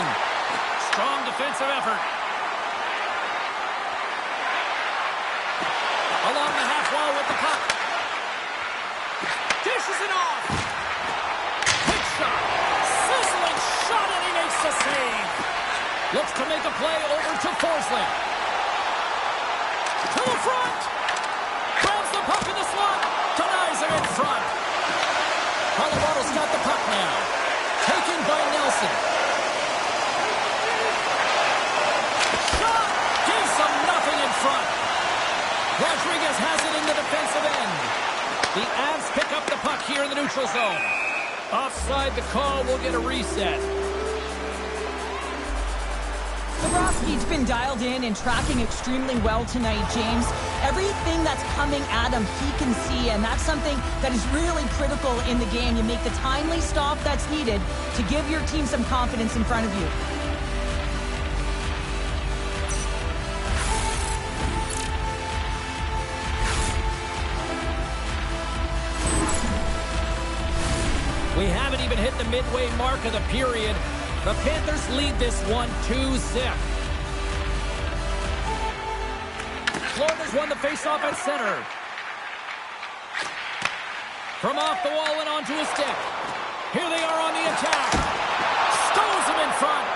Nelson. Strong defensive effort. Along the half wall with the puck. Dishes it off. Quick shot. Sizzling shot, and he makes the save. Looks to make a play over to Forsling. To the front. Grabs the puck in the slot. Denies him in front. Colorado's got the puck now. Taken by Nelson. Shot. Gives them nothing in front. Rodriguez has it in the defensive end. The Avs pick up the puck here in the neutral zone. Offside the call, will get a reset. Broski's been dialed in and tracking extremely well tonight, James. Everything that's coming at him, he can see, and that's something that is really critical in the game. You make the timely stop that's needed to give your team some confidence in front of you. We haven't even hit the midway mark of the period. The Panthers lead this one 2-0. Florida's won the faceoff at center. From off the wall and onto a stick. Here they are on the attack. Stows him in front.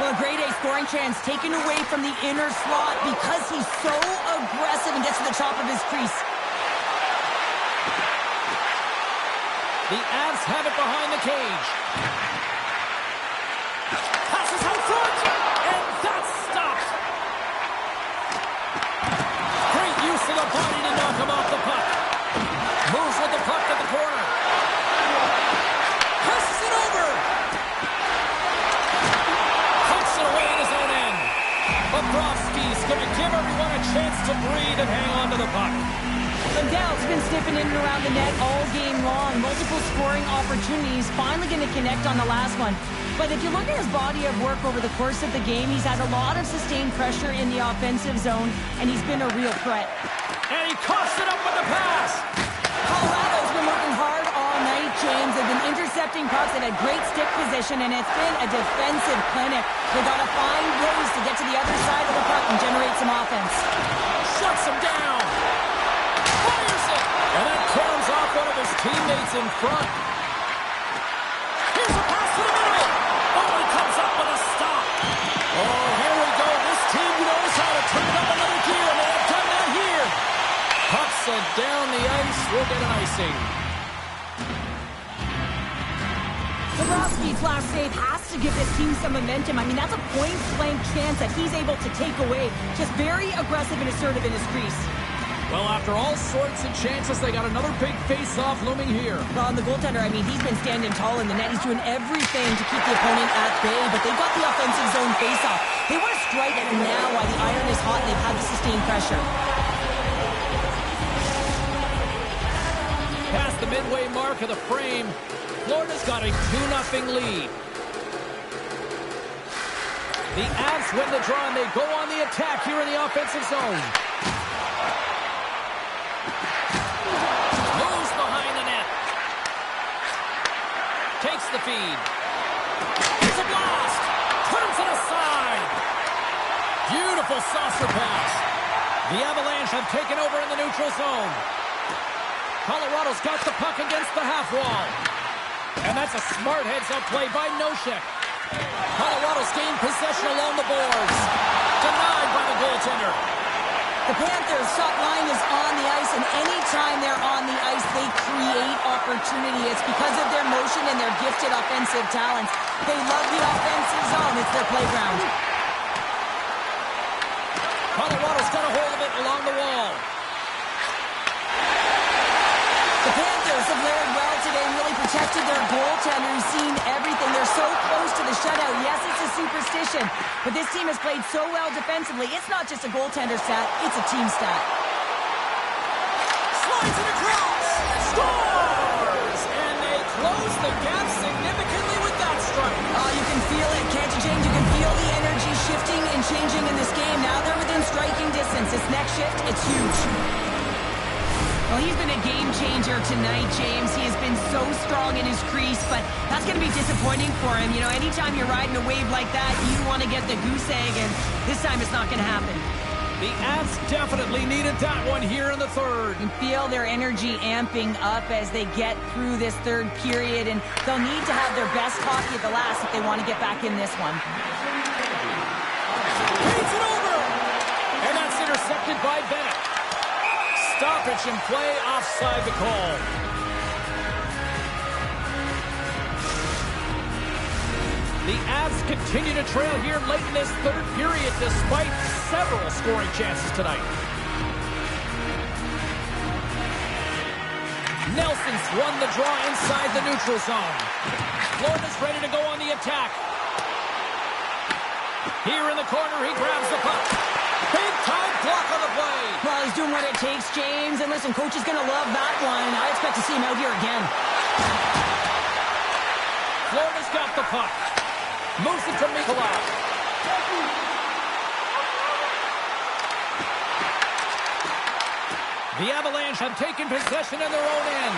Well, a grade A scoring chance taken away from the inner slot because he's so aggressive and gets to the top of his crease. The Avs have it behind the cage. Passes out front, and that's stopped. Great use of the body to knock him off the puck. Moves with the puck to the corner. Presses it over. Puts it away in his own end. Bobrovsky's going to give everyone a chance to breathe and hang on to the puck. Lundell's been sniffing in and around the net all game long. Multiple scoring opportunities. Finally going to connect on the last one. But if you look at his body of work over the course of the game, he's had a lot of sustained pressure in the offensive zone, and he's been a real threat. And he coughs it up with the pass. Colorado's been working hard all night, James. They've been intercepting pucks and had great stick position, and it's been a defensive clinic. They've got to find ways to get to the other side of the puck and generate some offense. Shuts him down. Fires it. And that crowns off one of his teammates in front. Here's a pass to the middle. Oh, he comes up with a stop. Oh, here we go. This team knows how to turn up another gear, and they have done that here. Puck sent down the ice. We'll get an icing. Bobrovsky's last save has to give this team some momentum. I mean, that's a point-blank chance that he's able to take away. Just very aggressive and assertive in his crease. Well, after all sorts of chances, they got another big face-off looming here. Well, and the goaltender, I mean, he's been standing tall in the net. He's doing everything to keep the opponent at bay, but they've got the offensive zone face-off. They want to strike it now while the iron is hot and they've had the sustained pressure. Past the midway mark of the frame, Florida's got a 2-0 lead. The Avs win the draw, and they go on the attack here in the offensive zone. Moves behind the net. Takes the feed. It's a blast. Turns it aside. Beautiful saucer pass. The Avalanche have taken over in the neutral zone. Colorado's got the puck against the half wall. And that's a smart heads-up play by Nosek. Colorado's gained possession along the boards. Denied by the goaltender. The Panthers' shot line is on the ice, and anytime they're on the ice, they create opportunity. It's because of their motion and their gifted offensive talents. They love the offensive zone. It's their playground. Colorado's got a hold of it along the wall. The Panthers have layered well today and really protected their goaltender. He's seen everything. They're so close to the shutout. Yes, it's a superstition, but this team has played so well defensively. It's not just a goaltender stat, it's a team stat. Slides it across. Scores! And they close the gap significantly with that strike. You can feel it, can't you, James? You can feel the energy shifting and changing in this game. Now they're within striking distance. This next shift, it's huge. Well, he's been a game changer tonight, James. He has been so strong in his crease, but that's going to be disappointing for him. You know, anytime you're riding a wave like that, you want to get the goose egg, and this time it's not going to happen. The Avs definitely needed that one here in the third. You feel their energy amping up as they get through this third period, and they'll need to have their best hockey at the last if they want to get back in this one. Paints it over! And that's intercepted by Bennett. Stoppage in play, offside the call. The Avs continue to trail here late in this third period despite several scoring chances tonight. Nelson's won the draw inside the neutral zone. Florida's ready to go on the attack. Here in the corner, he grabs the puck. Big time block on the play. Well, he's doing what it takes, James. And listen, coach is going to love that one. I expect to see him out here again. Florida's got the puck. Moves it to Mikolov. The Avalanche have taken possession in their own end.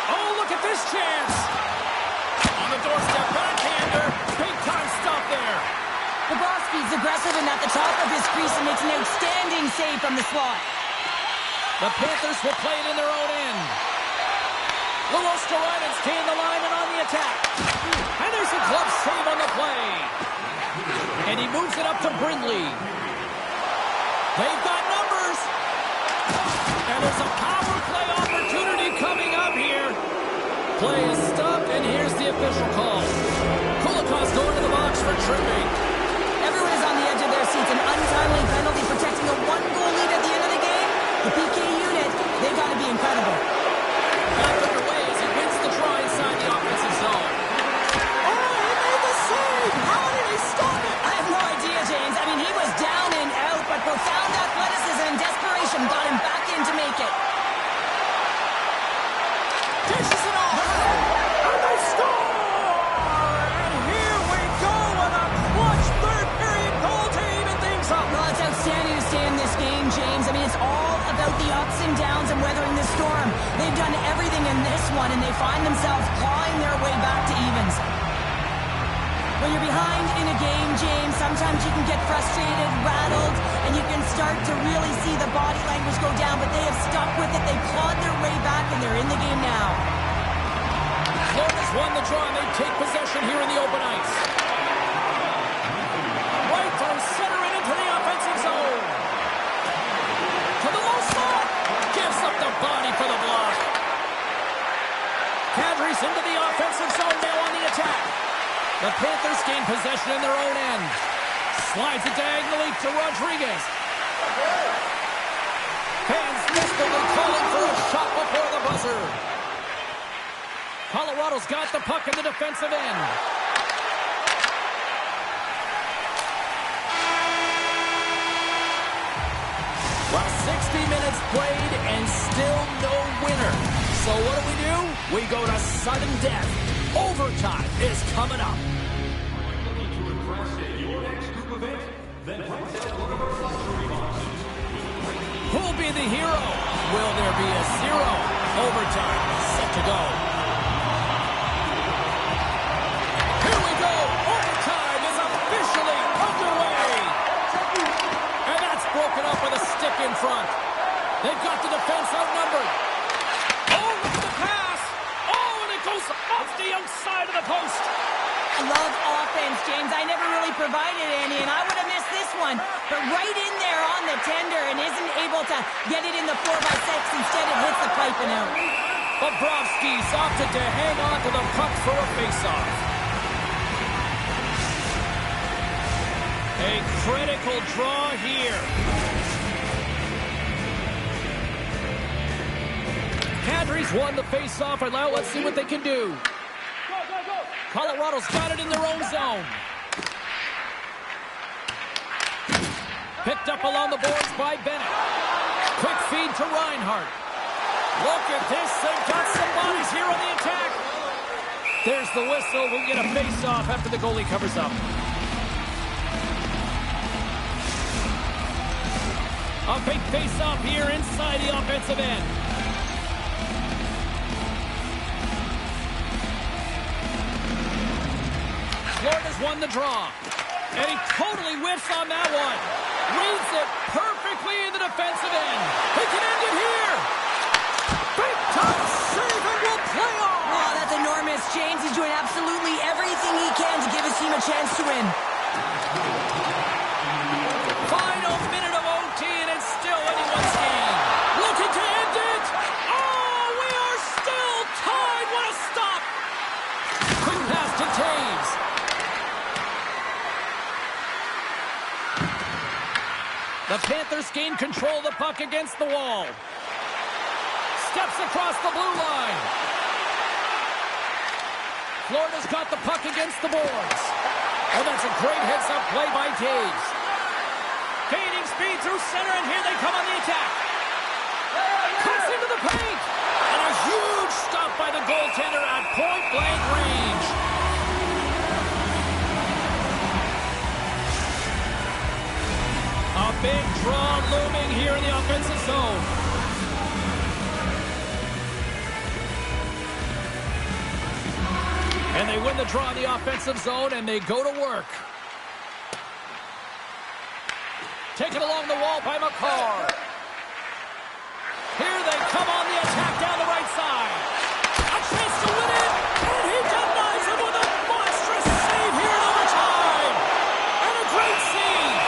Oh, look at this chance. On the doorstep, backhander. Big time stop there. Broski's aggressive and at the top of his crease and makes an outstanding save from the slot. The Panthers will play it in their own end. Luosterainen's gained the line and on the attack. And there's a glove save on the play. And he moves it up to Brindley. They've got numbers. And there's a power play opportunity coming up here. Play is stopped, and here's the official call. Kulikov's going to the box for tripping. Everyone is on the edge of their seats. An untimely penalty protecting a one-goal lead at the end of the game. The PK unit, they've got to be incredible. Back underway as he wins the draw inside the offensive zone. Oh, he made the save! How did he stop it? I have no idea, James. I mean, he was down and out, but profound athleticism and desperation got him back in to make it. Dishes it off! And they score! And here we go with a clutch third period goal to even things up. Well, it's outstanding to stay in this game, James. I mean, it's all about the ups and downs and weathering the storm. They've done everything in this one, and they find themselves clawing their way back to evens. When you're behind in a game, James, sometimes you can get frustrated, rattled, and you can start to really see the body language go down, but they have stuck with it. They've clawed their way back, and they're in the game now. Florida's won the draw, and they take possession here in the open ice. Right through center and into the offensive zone. To the low slot. Gives up the body for the block. Kadri's into the offensive zone now on the attack. The Panthers gain possession in their own end. Slides it diagonally to Rodriguez. Fans desperately calling for a shot before the buzzer. Colorado's got the puck in the defensive end. Well, 60 minutes played and still no winner. So what do? We go to sudden death. Overtime is coming up. Looking to impress at your next group event? Then write down one of our luxury boxes. Who'll be the hero? Will there be a zero? Overtime set to go. Here we go. Overtime is officially underway. And that's broken up with a stick in front. They've got the defense outnumbered. Oh, look at the pass. Oh, and it goes off the outside of the post. I love offense, James. I never really provided any, and I would have missed this one. But right in there on the tender and isn't able to get it in the 4x6. Instead, it hits the pipe and out. Bobrovsky's opted to hang on to the puck for a faceoff. A critical draw here. Kadri's won the faceoff, and now let's see what they can do. Colorado's got it in their own zone. Picked up along the boards by Bennett. Quick feed to Reinhart. Look at this. They've got some bodies here on the attack. There's the whistle. We'll get a face-off after the goalie covers up. A big face-off here inside the offensive end. Florida's won the draw. And he totally whiffs on that one. Reads it perfectly in the defensive end. He can end it here. Big time save and will play on. Oh, that's enormous. James is doing absolutely everything he can to give his team a chance to win. Final minute of OT, and it's still anyone's game. Looking to end it. Oh, we are still tied. What a stop. Quick pass to Taves. The Panthers gain control of the puck against the wall. Steps across the blue line. Florida's got the puck against the boards. Oh, that's a great heads-up play by Taves. Gaining speed through center, and here they come on the attack. Cuts into the paint. And a huge stop by the goaltender at point-blank range. A big draw looming here in the offensive zone. And they win the draw in the offensive zone, and they go to work. Taken along the wall by McCarr. Here they come on the attack down the right side. A chance to win it, and he denies him with a monstrous save here in overtime. And a great save.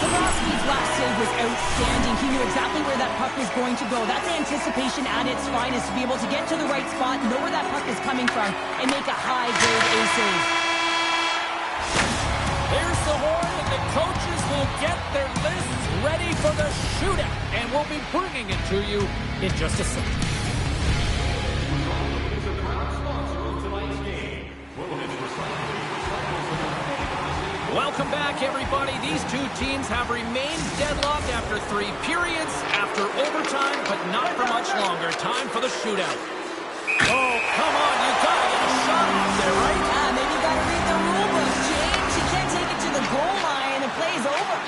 Broski's last save was outstanding. He knew exactly where that puck was going to go. That's anticipation at its finest, to be able to get to the right spot, know where that puck is coming from, and make a high-grade A save. Here's the horn, and the coaches will get their lists ready for the shootout. And we'll be bringing it to you in just a second. Welcome back, everybody. These two teams have remained deadlocked after 3 periods, after overtime, but not for much longer. Time for the shootout. Oh, come on. You got to get a shot off there, right? Yeah, maybe you got to read the rule book, James. You can't take it to the goal line and play is over.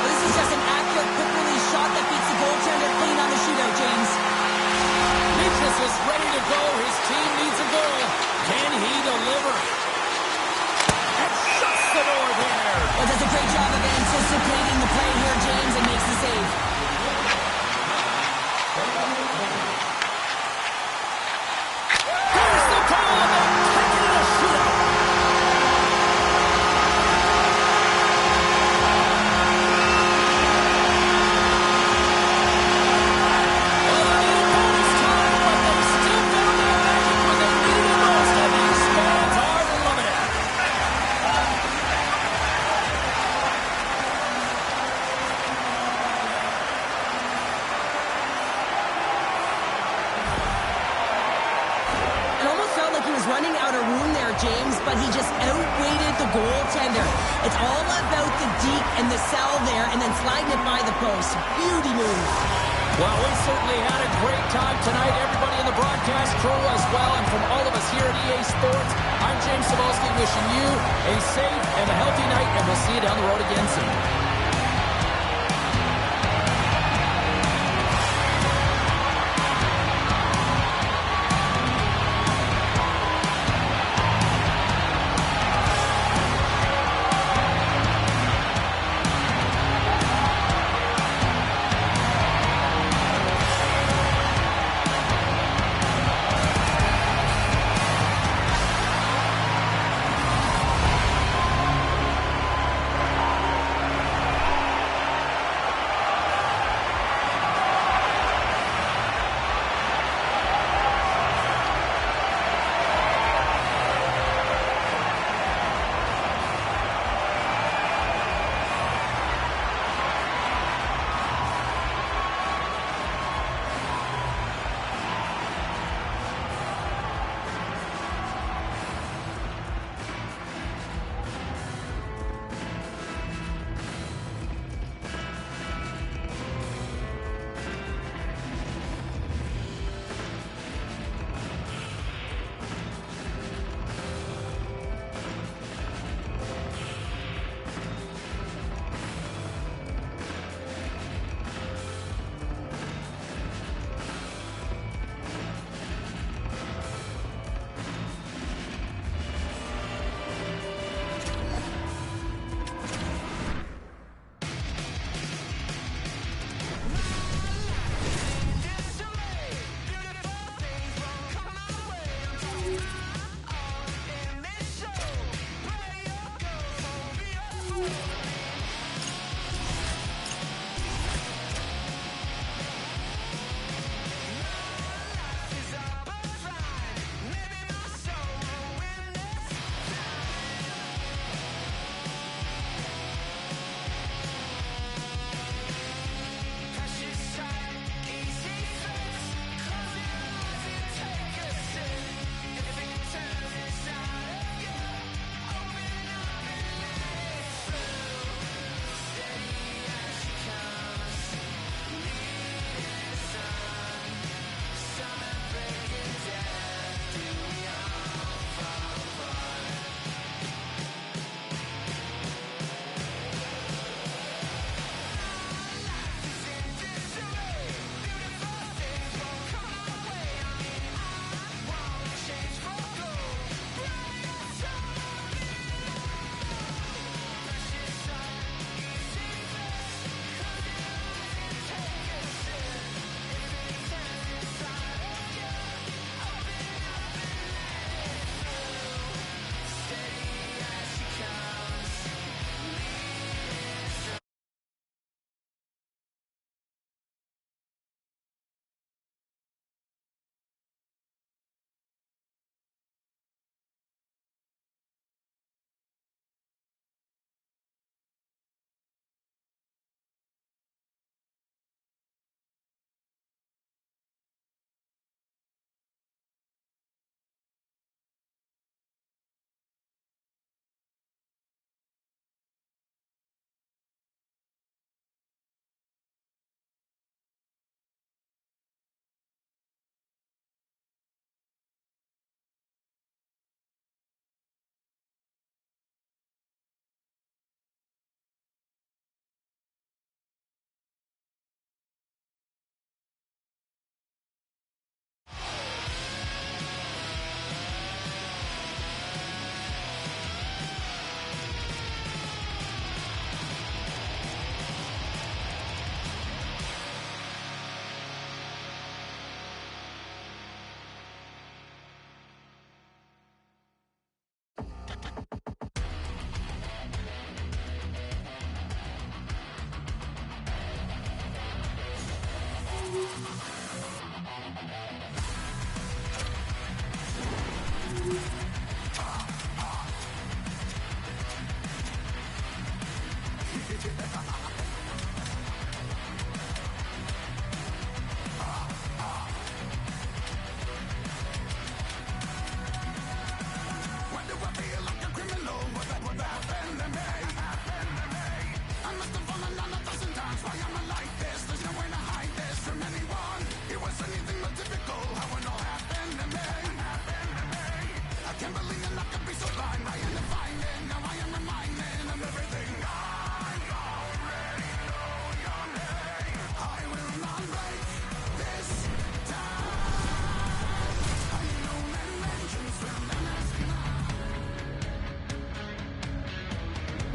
This is just an accurate, quick-release shot that beats the goaltender clean on the shootout, James. Mitchell is ready to go. His team needs a goal. Can he deliver? And shuts the door there. Well, does a great job of anticipating the play here, James, and makes the save. There's the goal, and they're taking it a shootout. Well, they need bonus time, but they still found their magic when they needed it most, and these fans are loving it. It almost felt like he was running out of room there, James, but he just outweighted the goaltender. It's all about the deep and the cell there, and then sliding it by the post. Beauty move. Well, we certainly had a great time tonight. Everybody in the broadcast crew as well, and from all of us here at EA Sports, I'm James Cebulski wishing you a safe and a healthy night, and we'll see you down the road again soon.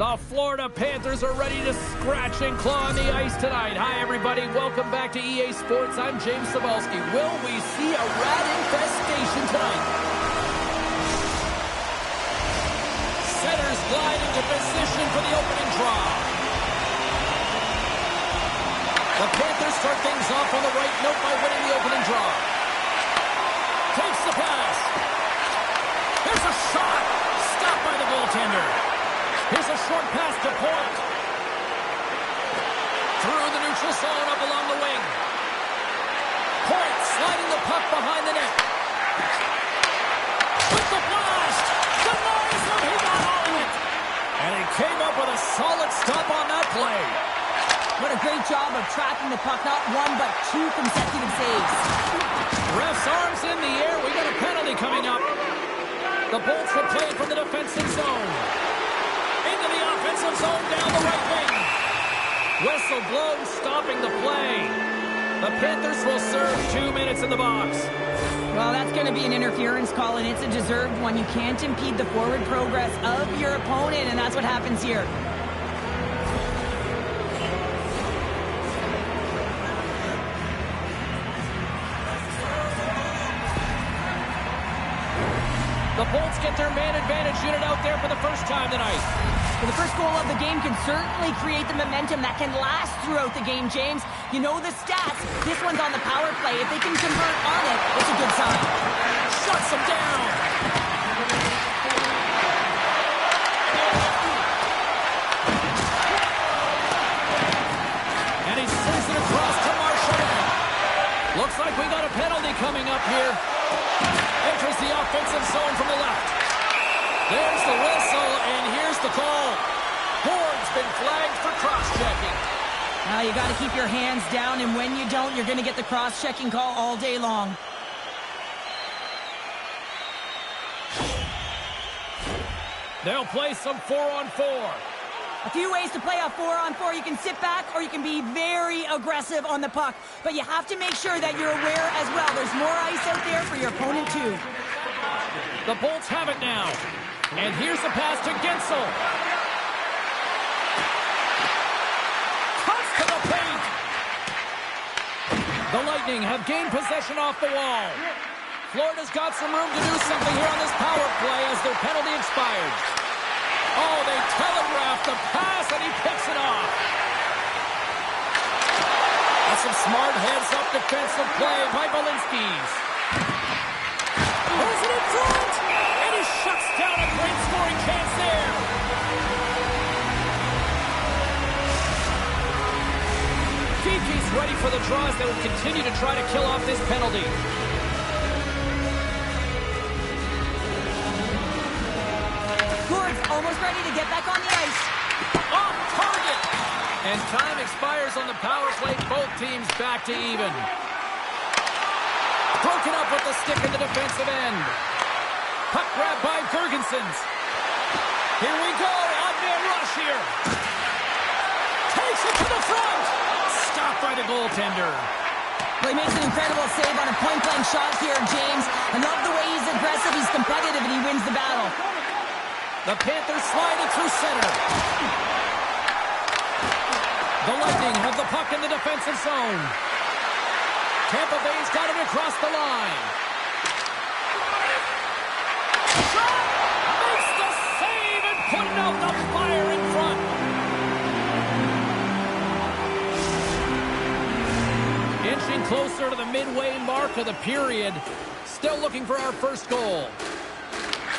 The Florida Panthers are ready to scratch and claw on the ice tonight. Hi, everybody. Welcome back to EA Sports. I'm James Cebulski. Will we see a rat infestation tonight? Centers glide into position for the opening draw. The Panthers start things off on the right note by winning the opening draw. Takes the pass. There's a shot. Stopped by the goaltender. Here's a short pass to Point. Through the neutral zone up along the wing. Point sliding the puck behind the net. With the blast. Denies him. He got all of it. And he came up with a solid stop on that play. What a great job of tracking the puck. Not one, but two consecutive saves. Ref's arms in the air. We got a penalty coming up. The Bolts will play it from the defensive zone. Into the offensive zone down the right wing. Whistle blows, stopping the play. The Panthers will serve 2 minutes in the box. Well, that's going to be an interference call, and it's a deserved one. You can't impede the forward progress of your opponent, and that's what happens here. The Bolts get their man advantage unit out there for the first time tonight. Well, the first goal of the game can certainly create the momentum that can last throughout the game, James. You know the stats. This one's on the power play. If they can convert on it, it's a good sign. Shuts them down. And he sends it across to Marshall. Looks like we got a penalty coming up here. Enters the offensive zone from the left. There's the whistle, and here's the call. Board's been flagged for cross-checking. You got to keep your hands down, and when you don't, you're going to get the cross-checking call all day long. They'll play some 4-on-4. A few ways to play a 4-on-4. You can sit back or you can be very aggressive on the puck. But you have to make sure that you're aware as well. There's more ice out there for your opponent too. The Bolts have it now. And here's the pass to Gensel. Cuts to the paint. The Lightning have gained possession off the wall. Florida's got some room to do something here on this power play as their penalty expires. Oh, they telegraphed the pass, and he picks it off. That's some smart heads-up defensive play by Balinskis. Pulls it in front, and he shuts down a great scoring chance there. Fifi's ready for the draws that will continue to try to kill off this penalty. Almost ready to get back on the ice. Off target! And time expires on the power play. Both teams back to even. Broken up with the stick in the defensive end. Puck grab by Gergensons. Here we go. Odd-man rush here. Takes it to the front. Stopped by the goaltender. Well, he makes an incredible save on a point-blank shot here, James. I love the way he's aggressive, he's competitive, and he wins the battle. The Panthers slide it through center. The Lightning have the puck in the defensive zone. Tampa Bay's got it across the line. Shot! Makes the save and putting out the fire in front. Inching closer to the midway mark of the period. Still looking for our first goal.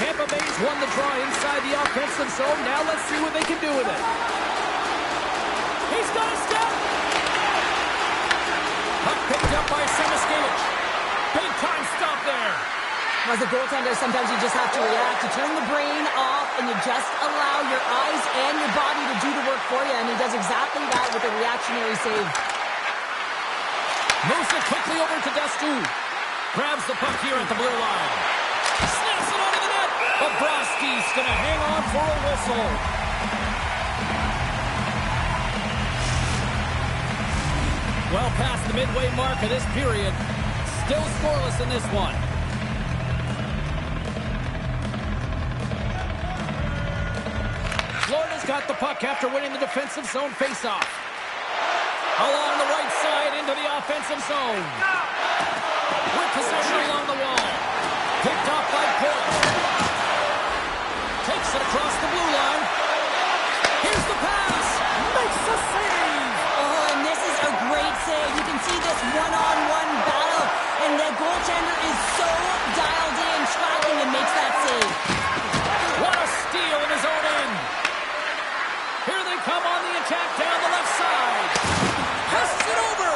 Tampa Bay's won the draw inside the offensive zone. Now let's see what they can do with it. He's got a step. Puck picked up by Semiskevich. Big time stop there. As a goaltender, sometimes you just have to react. You turn the brain off and you just allow your eyes and your body to do the work for you. And he does exactly that with a reactionary save. Moves it quickly over to Destu. Grabs the puck here at the blue line. Snaps it onto the net. But broski's going to hang on for a whistle. Well past the midway mark of this period. Still scoreless in this one. Florida's got the puck after winning the defensive zone faceoff. Along the right side into the offensive zone. With possession along the wall. Picked off by Point. Takes it across the blue line. Here's the pass. Makes the save. Oh, and this is a great save. You can see this one-on-one battle. And the goaltender is so dialed in, tracking, and makes that save. What a steal in his own end. Here they come on the attack down the left side. Passes it over.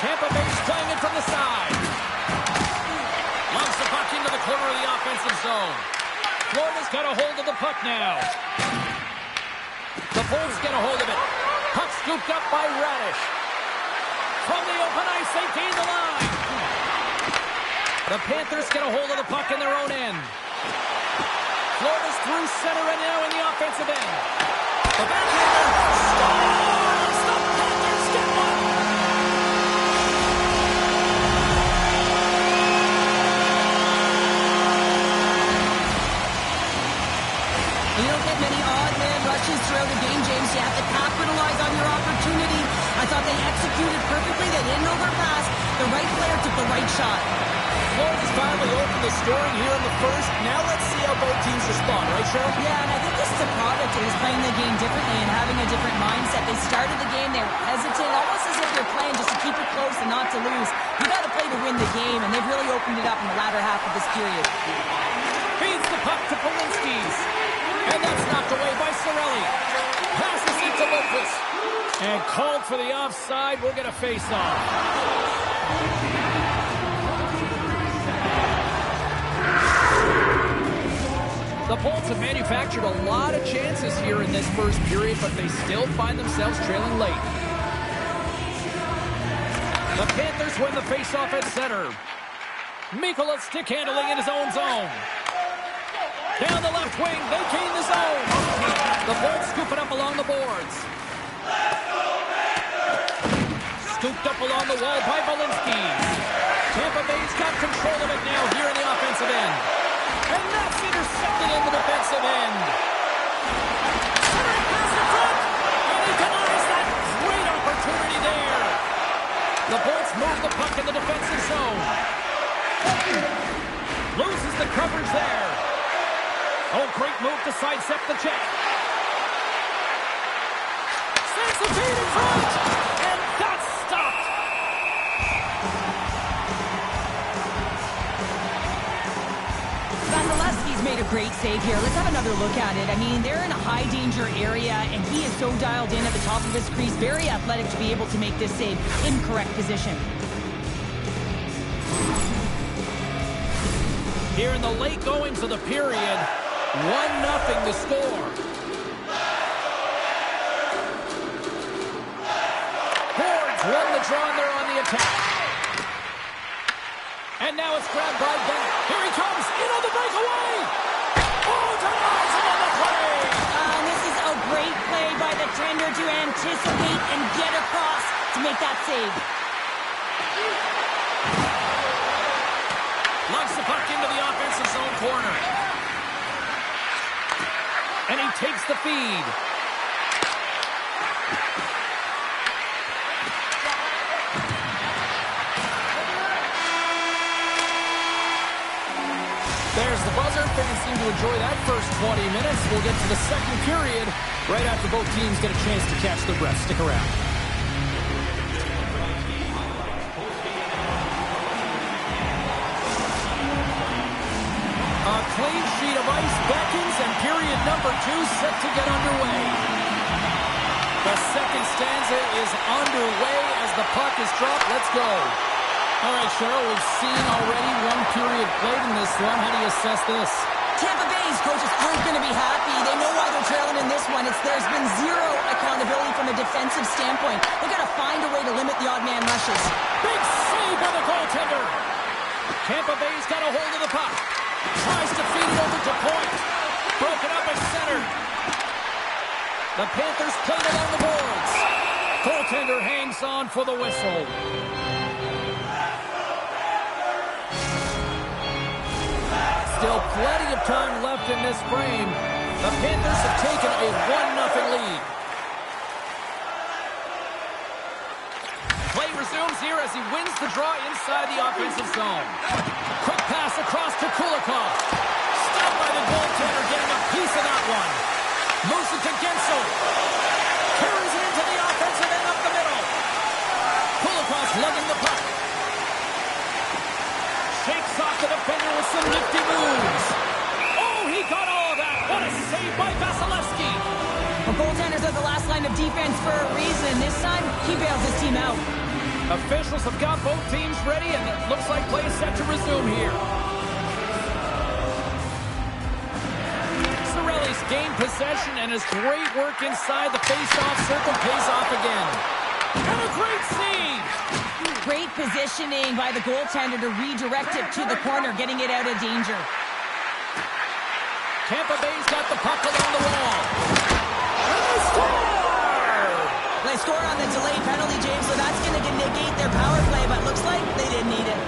Tampa Bay's playing it from the side. Lumps the puck into the corner of the offensive zone. Florida's got a hold of the puck now. The Bulls get a hold of it. Puck scooped up by Radish. From the open ice, they gain the line. The Panthers get a hold of the puck in their own end. Florida's through center and now in the offensive end. The backhander scores! The Panthers get one! You don't get many odd man rushes throughout a game, James. You have to capitalize on your opportunity. I thought they executed perfectly. They didn't overpass. The right player took the right shot. Florida's finally opened the scoring here in the first. Now let's see how both teams respond, right, Cheryl? Yeah, and I think this is a product of just playing the game differently and having a different mindset. They started the game, they were hesitant, almost as if they're playing just to keep it close and not to lose. You got to play to win the game, and they've really opened it up in the latter half of this period. Feeds the puck to Polinski's. And that's knocked away by Cirelli. Passes it to Lopez. And called for the offside. We'll get a face-off. The Bolts have manufactured a lot of chances here in this first period, but they still find themselves trailing late. The Panthers win the face-off at center. Mikkola stick handling in his own zone. Down the left wing, they gain the zone. The Bolts scoop it up along the boards. Scooped up along the wall by Valinsky. Tampa Bay's got control of it now here in the offensive end. And that's intercepted in the defensive end. Centering pass in front. And he denies that great opportunity there. The Bolts move the puck in the defensive zone. Loses the coverage there. Oh, great move to sidestep the check. Sends the feed in front. And that's stopped. Vasilevsky's made a great save here. Let's have another look at it. I mean, they're in a high-danger area, and he is so dialed in at the top of his crease. Very athletic to be able to make this save in correct position. Here in the late goings of the period, 1-0 to score. Boards won the draw, and they're on the attack. And now it's grabbed by Bennett. Here he comes, in on the breakaway. Oh, denies him on the play. And this is a great play by the tender to anticipate and get across to make that save. Lugs the puck into the offensive zone corner. And he takes the feed. There's the buzzer. Fans seem to enjoy that first 20 minutes. We'll get to the second period right after both teams get a chance to catch their breath. Stick around. A clean sheet of ice beckons, and period number 2 set to get underway. The second stanza is underway as the puck is dropped. Let's go. All right, Cheryl, we've seen already one period played in this one. How do you assess this? Tampa Bay's coaches aren't going to be happy. They know why they're trailing in this one. There's been zero accountability from a defensive standpoint. They've got to find a way to limit the odd man rushes. Big save by the goaltender. Tampa Bay's got a hold of the puck. Tries to feed it over to point. Broken up at center. The Panthers played it on the boards. Goaltender hangs on for the whistle. Still plenty of time left in this frame. The Panthers have taken a 1-0 lead. Play resumes here as he wins the draw inside the offensive zone. Quick pass across to Kulikov. Stopped by the goaltender, getting a piece of that one. Moves it to Gensel. Carries it into the offensive end up the middle. Kulikov's lugging the puck. Shakes off the defender with some nifty moves. Oh, he got all of that. What a save by Vasilevsky. The goaltenders are the last line of defense for a reason. This time, he bails his team out. Officials have got both teams ready, and it looks like play is set to resume here. Cirelli's gained possession, and his great work inside the face-off circle pays off again. And a great save! Great positioning by the goaltender to redirect it to the corner, getting it out of danger. Tampa Bay's got the puck along the wall. And they score! They score on the delayed penalty, James, so that's going to negate their power play, but looks like they didn't need it.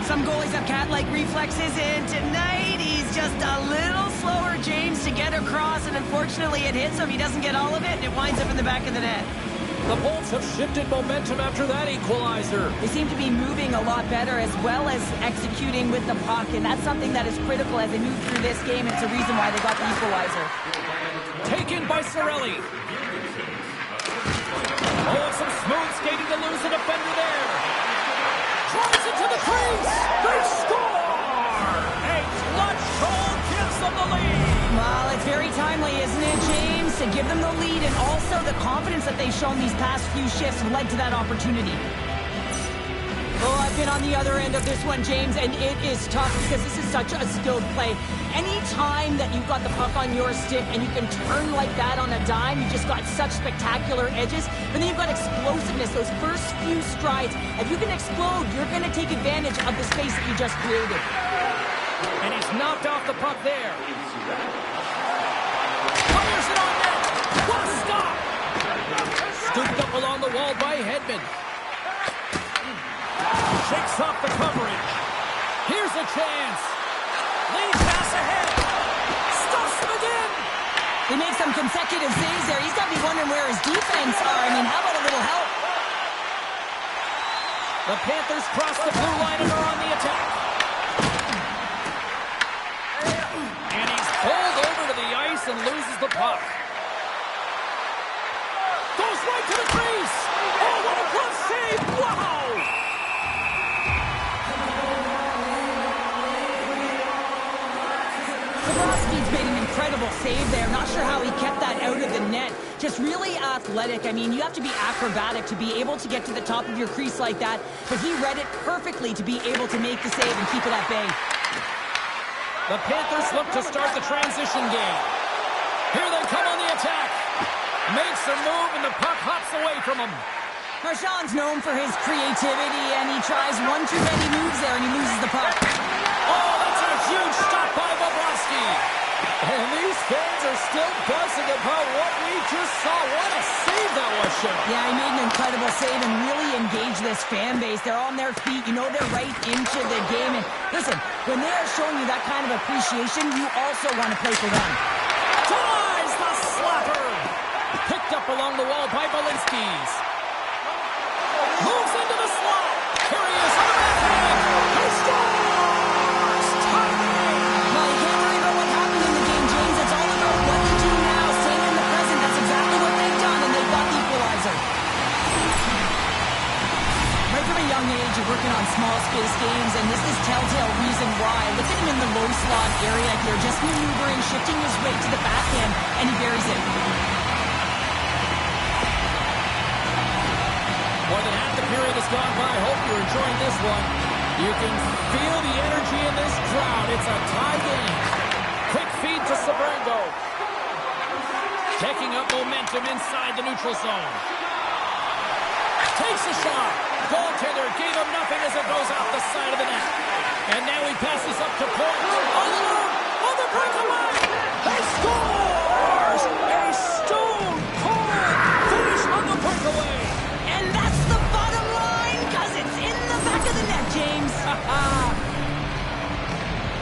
Some goalies have cat-like reflexes, and tonight he's just a little slower, James, to get across, and unfortunately it hits him. He doesn't get all of it, and it winds up in the back of the net. The Bolts have shifted momentum after that equalizer. They seem to be moving a lot better as well as executing with the puck, and that's something that is critical as they move through this game. It's a reason why they got the equalizer. Taken by Cirelli. Oh, some smooth skating to lose the defender there. Drives it to the crease. They score! A clutch goal gives them the lead. Well, it's very timely, isn't it, James? To give them the lead, and also the confidence that they've shown these past few shifts have led to that opportunity. Oh, I've been on the other end of this one, James, and it is tough because this is such a skilled play. Any time that you've got the puck on your stick and you can turn like that on a dime, you just got such spectacular edges. But then you've got explosiveness, those first few strides. If you can explode, you're going to take advantage of the space that you just created. And he's knocked off the puck there. Fires it on net. What a stop! Scooped up along the wall by Hedman. Shakes off the coverage. Here's a chance. Lead pass ahead. Stuffs him again. They make some consecutive saves there. He's got to be wondering where his defense are. I mean, how about a little help? The Panthers cross the blue line and are on the attack. And he's pulled over to the ice and loses the puck. Goes right to the crease. Oh, what a glove save. Wow. Broski's made an incredible save there. Not sure how he kept that out of the net. Just really athletic. I mean, you have to be acrobatic to be able to get to the top of your crease like that. But he read it perfectly to be able to make the save and keep it at bay. The Panthers look to start the transition game. Here they come on the attack. Makes a move and the puck hops away from him. Marchand's known for his creativity, and he tries one too many moves there, and he loses the puck. Oh, that's a huge stop by Broski. And these fans are still buzzing about what we just saw. What a save that was, Shep. Yeah, he made an incredible save and really engaged this fan base. They're on their feet. You know they're right into the game. And listen, when they are showing you that kind of appreciation, you also want to play for them. Denies the slapper. Picked up along the wall by Balinskis. Moves into the slot. Here he is on the backhand. He scores! Timing! Well, you can't worry about what happened in the game, James. It's all about what they do now, staying in the present. That's exactly what they've done, and they've got the equalizer. Right from a young age, you're working on small space games, and this is telltale reason why. Look at him in the low slot area here, just maneuvering, shifting his weight to the backhand, and he buries it. More than half the period has gone by. Hope you're enjoying this one. You can feel the energy in this crowd. It's a tie game. Quick feed to Sabrango. Taking up momentum inside the neutral zone. Takes a shot. Goaltender gave him nothing as it goes off the side of the net. And now he passes up to point. On the breakaway. He scores! A stone cold finish on the breakaway. And that's the bottom line, because it's in the back of the net, James.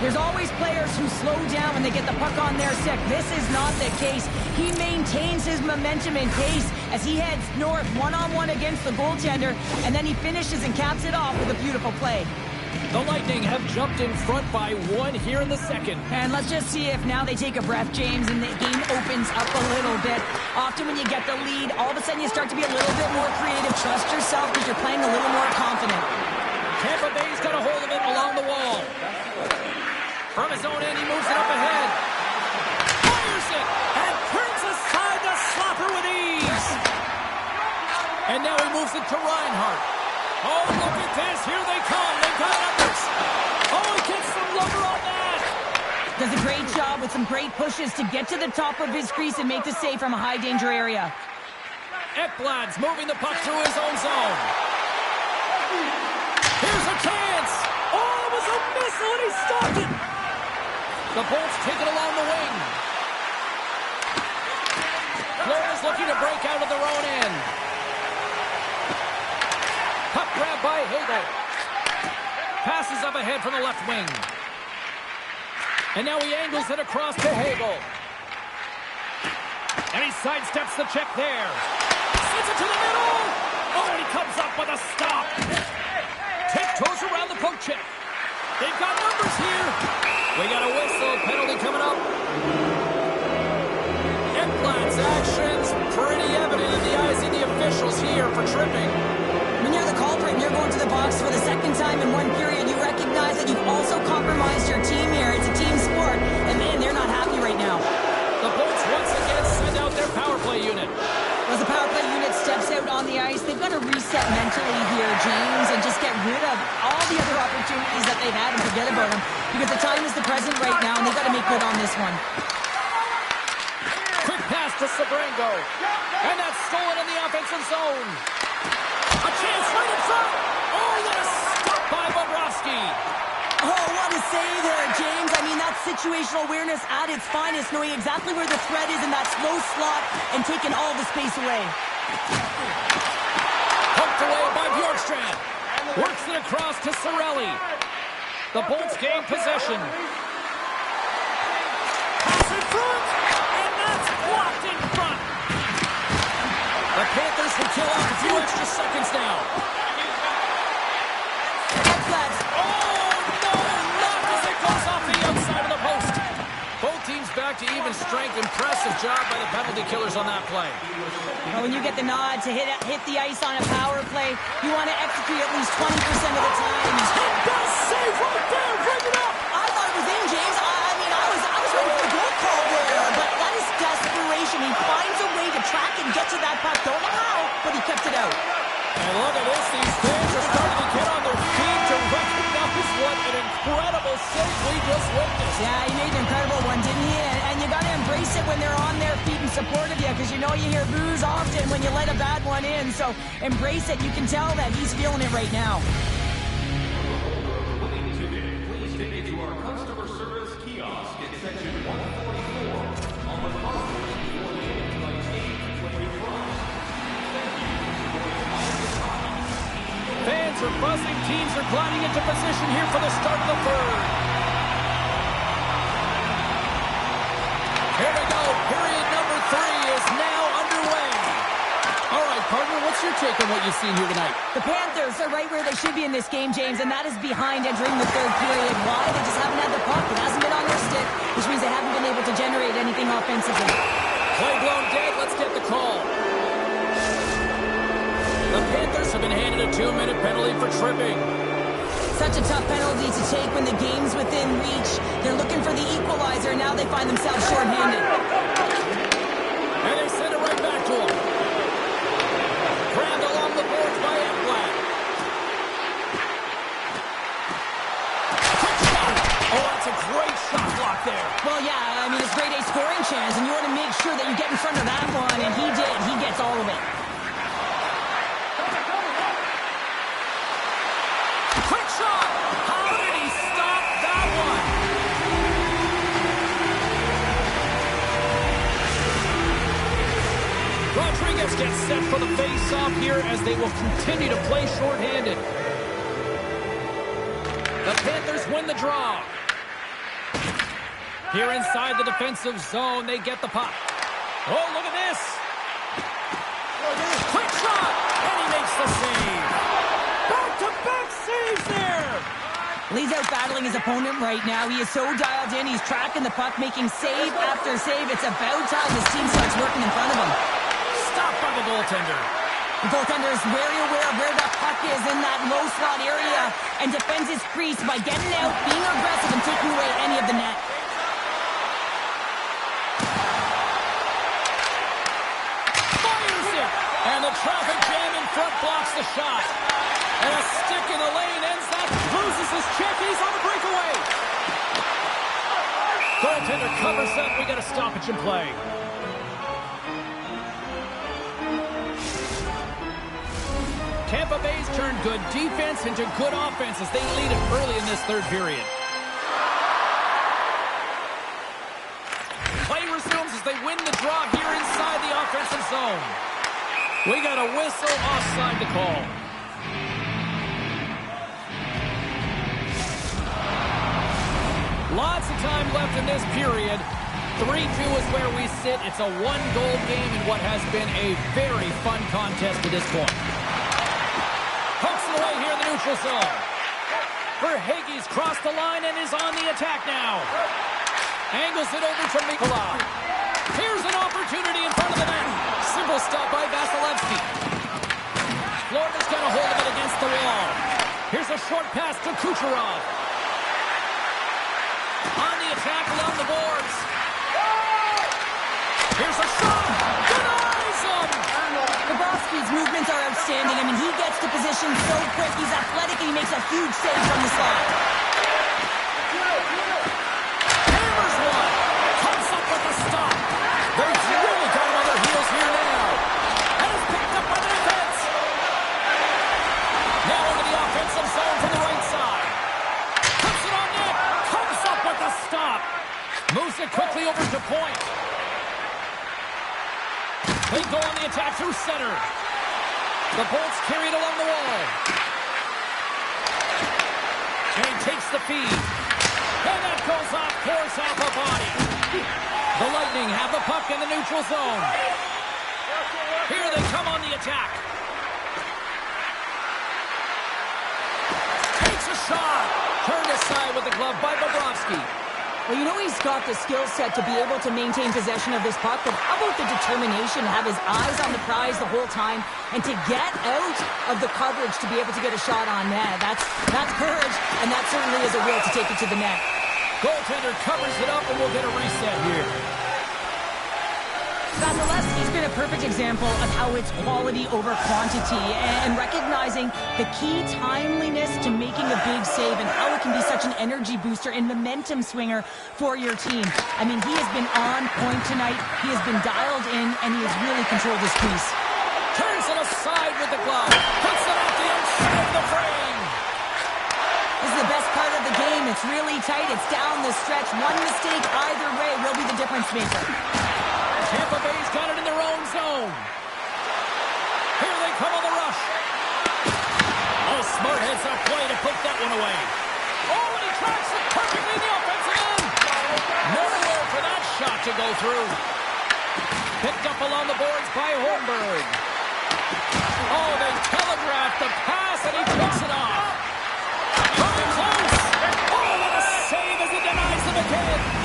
There's always players who slow down when they get the puck on their stick. This is not the case. He maintains his momentum and pace as he heads north one-on-one against the goaltender, and then he finishes and caps it off with a beautiful play. The Lightning have jumped in front by one here in the second. And let's just see if now they take a breath, James, and the game opens up a little bit. Often when you get the lead, all of a sudden you start to be a little bit more creative. Trust yourself because you're playing a little more confident. Tampa Bay's got a hold of it along the wall. From his own end, he moves it up ahead. Fires it and turns aside the slapper with ease. And now he moves it to Reinhart. Oh, look at this. Here they come. They got numbers. Oh, he gets some lumber on that. Does a great job with some great pushes to get to the top of his crease and make the save from a high-danger area. Ekblad's moving the puck through his own zone. Here's a chance. Oh, it was a missile, and he stopped it. The Bolts take it along the wing. Florida's looking to break out of their own end. Puck grab by Hagel. Passes up ahead from the left wing. And now he angles it across to Hagel. And he sidesteps the check there. Slides it to the middle. Oh, and he comes up with a stop. Tiptoes around the poke check. They've got numbers here. We got a whistle. Penalty coming up. Ekblad's actions pretty evident in the eyes of the officials here for tripping. When you're the culprit and you're going to the box for the second time in one period, you recognize that you've also compromised your team here. It's a team sport, and man, they're not happy right now. The Bolts once again send out their power play unit. As the power play unit steps out on the ice, they've got to reset mentally here, James, and just get rid of all the other opportunities that they've had and forget about them. Because the time is the present right now, and they've got to make good on this one. Quick pass to Sabrango. And that's stolen in the offensive zone. A chance right in front. Oh, what a stop by Broski. Oh, what a save there, James. I mean, that's situational awareness at its finest, knowing exactly where the threat is in that slow slot and taking all the space away. Poked away by Bjorkstrand. Works it across to Cirelli. The Bolts gain possession. Pass in front, and that's blocked in front. The Panthers will kill off a few extra seconds now. Ekblad. Goes off the outside of the post. Both teams back to even strength. Impressive job by the penalty killers on that play. Well, when you get the nod to hit the ice on a power play, you want to execute at least 20% of the time. Best save right there. Bring it up. I thought it was in, James. I mean, I was ready for the goal call there, but that is desperation. He finds a way to track and get to that puck. Don't know how, but he kept it out. And look at this. These fans are starting to get on their feet to recognize what an incredible save we just witnessed. Yeah, he made an incredible one, didn't he? And you got to embrace it when they're on their feet in support of you, because you know you hear boos often when you let a bad one in. So embrace it. You can tell that he's feeling it right now. Please take it to our customer service kiosk in section 144 on the crosswalk before the end by team to play your prize. Fans are buzzing. Teams are gliding into position here for the start of the third. Here we go. Period number 3 is now underway. All right, partner, what's your take on what you've seen here tonight? The Panthers are right where they should be in this game, James, and that is behind entering the third period. Why? They just haven't had the puck. It hasn't been on their stick, which means they haven't been able to generate anything offensively. Play blown dead. Let's get the call. The Panthers have been handed a 2-minute penalty for tripping. Such a tough penalty to take when the game's within reach. They're looking for the equalizer. Now they find themselves shorthanded. And they send it right back to him. Grabbed along the boards by Ekblad. Quick shot. Oh, that's a great shot block there. Well, yeah, I mean, it's grade A scoring chance, and you want to make sure that you get in front of that one, and he did. He gets all of it. Quick shot! How did he stop that one? Rodriguez gets set for the face-off here as they will continue to play shorthanded. The Panthers win the draw. Here inside the defensive zone, they get the puck. Oh, look at this! Quick shot! And he makes the save. Back-to-back saves there! Lee's out battling his opponent right now. He is so dialed in. He's tracking the puck, making save after save. It's about time his team starts working in front of him. Stopped by the goaltender. The goaltender is very aware of where that puck is in that low slot area and defends his crease by getting out, being aggressive, and taking away any of the net. Fires it! And the traffic jam in front blocks the shot. And a stick in the lane ends that. Loses his check. He's on the breakaway. Goaltender covers up. We got a stoppage in play. Tampa Bay's turned good defense into good offense as they lead it early in this third period. Play resumes as they win the draw here inside the offensive zone. We got a whistle, offside to call. Lots of time left in this period. 3-2 is where we sit. It's a one-goal game in what has been a very fun contest to this point. Pokes it away here in the neutral zone. Verhaeghe's crossed the line and is on the attack now. Angles it over to Mikula. Here's an opportunity in front of the net. Simple stop by Vasilevsky. Florida's got a hold of it against the wall. Here's a short pass to Kucherov. On the attack along the boards. Here's a shot. Denies him. Broski's movements are outstanding. I mean, he gets to position so quick. He's athletic and he makes a huge save from the slide. Hammers one. Comes up with a stop. They've really got him on their heels here now. And it's picked up by the defense. Now into the offensive zone from the right side. Puts it on net. Comes up with a stop. Moves it quickly over to point. They go on the attack through center. The Bolts carried along the wall. And he takes the feed. And that goes off, pours off a body. The Lightning have the puck in the neutral zone. Here they come on the attack. Takes a shot. Turned aside with the glove by Bobrovsky. Well, you know he's got the skill set to be able to maintain possession of this puck, but how about the determination to have his eyes on the prize the whole time and to get out of the coverage to be able to get a shot on net? That's courage, and that certainly is a will to take it to the net. Goaltender covers it up, and we'll get a reset here. Vasilevsky's been a perfect example of how it's quality over quantity and recognizing the key timeliness to making a big save and how it can be such an energy booster and momentum swinger for your team. I mean, he has been on point tonight. He has been dialed in, and he has really controlled his piece. Turns it aside with the glove. Puts it off the outside of the frame. This is the best part of the game. It's really tight. It's down the stretch. One mistake either way will be the difference maker. Tampa Bay's got it in their own zone. Here they come on the rush. Oh, smart heads up play to put that one away. Oh, and he tracks it perfectly in the offensive end. Nowhere for that shot to go through. Picked up along the boards by Holmberg. Oh, they telegraphed the pass, and he picks it off. Coming close. Oh, what a save as he denies them again.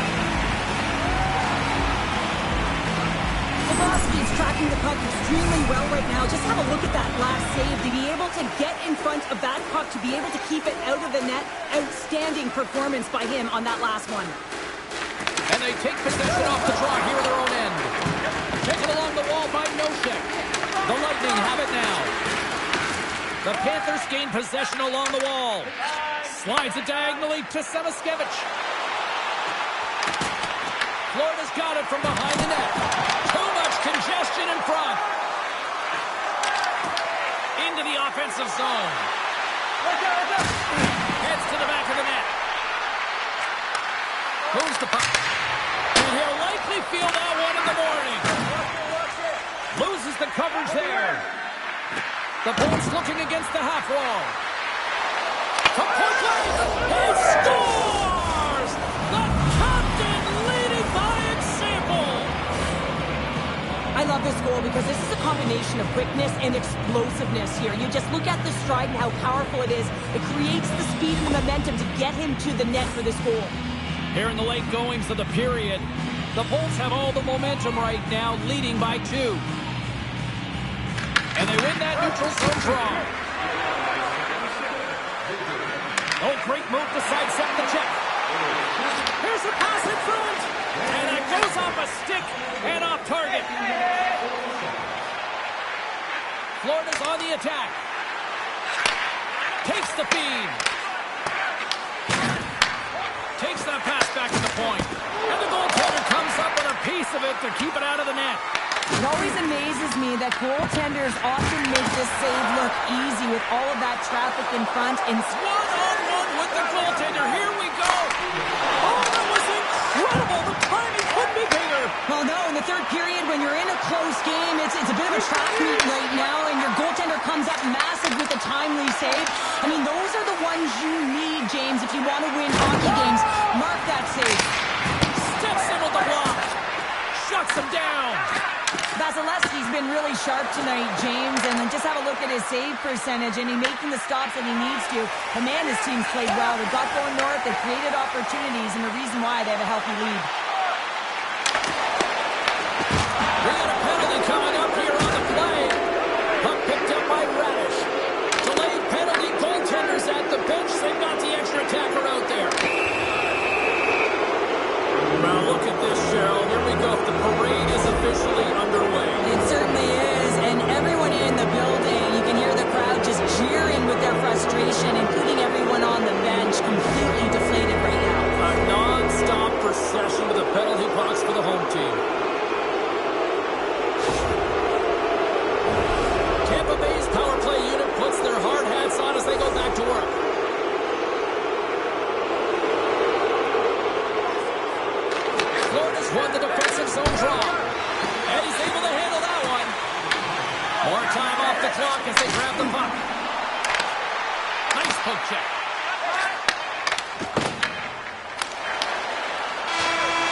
Broski's tracking the puck extremely well right now. Just have a look at that last save. To be able to get in front of that puck, to be able to keep it out of the net, outstanding performance by him on that last one. And they take possession off the draw here at their own end. Taken along the wall by Nosek. The Lightning have it now. The Panthers gain possession along the wall. Slides it diagonally to Samaskevich. Florida's got it from behind the net. Too much congestion in front. Into the offensive zone. Heads to the back of the net. Moves the puck. And he'll likely feel that one in the morning. Loses the coverage there. The Bolts looking against the half wall. To point blank. He scores! The captain leading by example. I love this goal because this is a combination of quickness and explosiveness here. You just look at the stride and how powerful it is. It creates the speed and the momentum to get him to the net for this goal. Here in the late goings of the period, the Bolts have all the momentum right now, leading by 2. And they win that neutral zone draw. Oh, great move to sidestep the check. Here's a pass in front. And it goes off a stick and off target. Florida's on the attack. Takes the feed. Takes that pass back to the point. And the goaltender comes up with a piece of it to keep it out of the net. It always amazes me that goaltenders often make this save look easy with all of that traffic in front. And one-on-one with the goaltender. Here we go. Oh, that was incredible. The timing couldn't be bigger. well, no, in the third period, when you're in a close game, it's a bit of a track meet right now, and your goaltender comes up massive with a timely save. I mean, those are the ones you need, James, if you want to win hockey games. Mark that save. Steps in with the block. him down. Vasilevsky's been really sharp tonight, James, and then just have a look at his save percentage, and he's making the stops that he needs to. But man, his team's played well. They got going north, they created opportunities, and the reason why they have a healthy lead. We got a penalty coming up here on the play. Puck picked up by Radish. Delayed penalty, goaltenders at the bench. They've got the extra attacker out there. Now look at this, Cheryl. Here we go. The parade is officially underway. It certainly is, and everyone in the building, you can hear the crowd just jeering with their frustration, including everyone on the bench, completely deflated right now. A non-stop procession to the penalty box for the home team. Tampa Bay's power play unit puts their hard hats on as they go back to work. Florida's won the defensive zone draw. And he's able to handle that one. More time off the clock as they grab the puck. Nice poke check.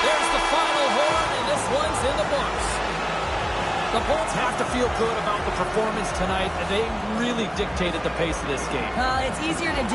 There's the final horn, and this one's in the books. The Bolts have to feel good about the performance tonight. They really dictated the pace of this game. It's easier to